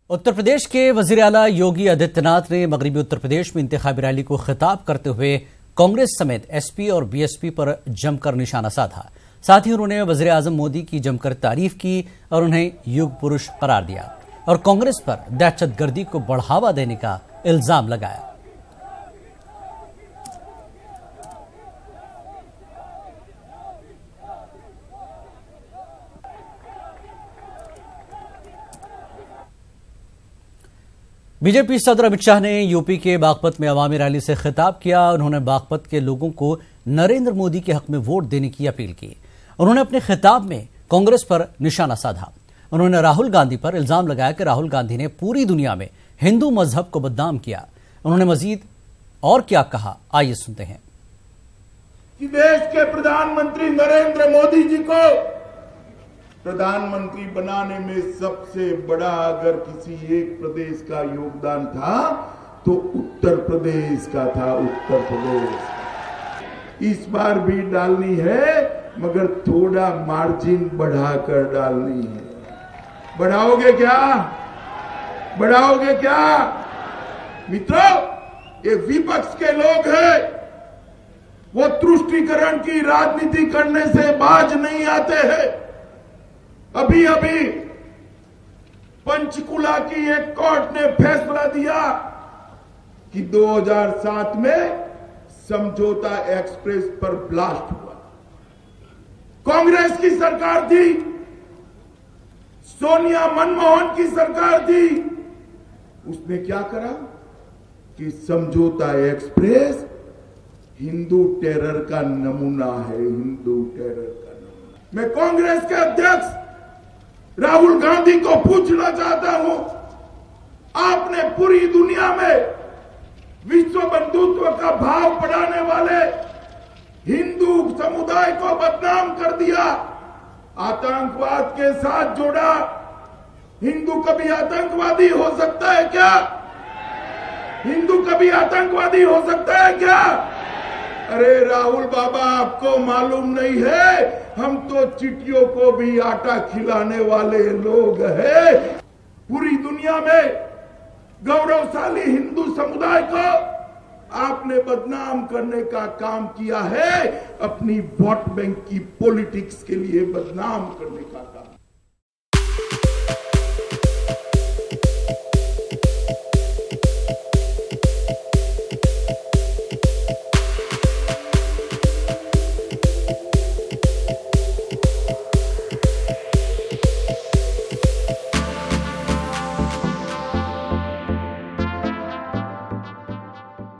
उत्तर प्रदेश के वजीर आला योगी आदित्यनाथ ने मगरबी उत्तर प्रदेश में इंतखाबी रैली को खिताब करते हुए कांग्रेस समेत एसपी और बीएसपी पर जमकर निशाना साधा। साथ ही उन्होंने वजीर आजम मोदी की जमकर तारीफ की और उन्हें युग पुरुष करार दिया और कांग्रेस पर दहशतगर्दी को बढ़ावा देने का इल्जाम लगाया। बीजेपी सदर अमित शाह ने यूपी के बागपत में अवामी रैली से खिताब किया। उन्होंने बागपत के लोगों को नरेंद्र मोदी के हक में वोट देने की अपील की। उन्होंने अपने खिताब में कांग्रेस पर निशाना साधा। उन्होंने राहुल गांधी पर इल्जाम लगाया कि राहुल गांधी ने पूरी दुनिया में हिंदू मजहब को बदनाम किया। उन्होंने मजीद और क्या कहा, आइए सुनते हैं। कि देश के प्रधानमंत्री नरेंद्र मोदी जी को प्रधानमंत्री बनाने में सबसे बड़ा अगर किसी एक प्रदेश का योगदान था तो उत्तर प्रदेश का था। उत्तर प्रदेश इस बार भी डालनी है, मगर थोड़ा मार्जिन बढ़ाकर डालनी है। बढ़ाओगे क्या? बढ़ाओगे क्या? मित्रों, ये विपक्ष के लोग हैं, वो तुष्टीकरण की राजनीति करने से बाज नहीं आते हैं। अभी अभी पंचकुला की एक कोर्ट ने फैसला दिया कि 2007 में समझौता एक्सप्रेस पर ब्लास्ट हुआ। कांग्रेस की सरकार थी, सोनिया मनमोहन की सरकार थी। उसने क्या करा कि समझौता एक्सप्रेस हिंदू टेरर का नमूना है। हिंदू टेरर का नमूना। मैं कांग्रेस के अध्यक्ष राहुल गांधी को पूछना चाहता हूं, आपने पूरी दुनिया में विश्व बंधुत्व का भाव बढ़ाने वाले हिंदू समुदाय को बदनाम कर दिया, आतंकवाद के साथ जोड़ा। हिंदू कभी आतंकवादी हो सकता है क्या? हिंदू कभी आतंकवादी हो सकता है क्या? अरे राहुल बाबा, आपको मालूम नहीं है, हम तो चिटियों को भी आटा खिलाने वाले लोग हैं। पूरी दुनिया में गौरवशाली हिंदू समुदाय को आपने बदनाम करने का काम किया है। अपनी वोट बैंक की पॉलिटिक्स के लिए बदनाम करने का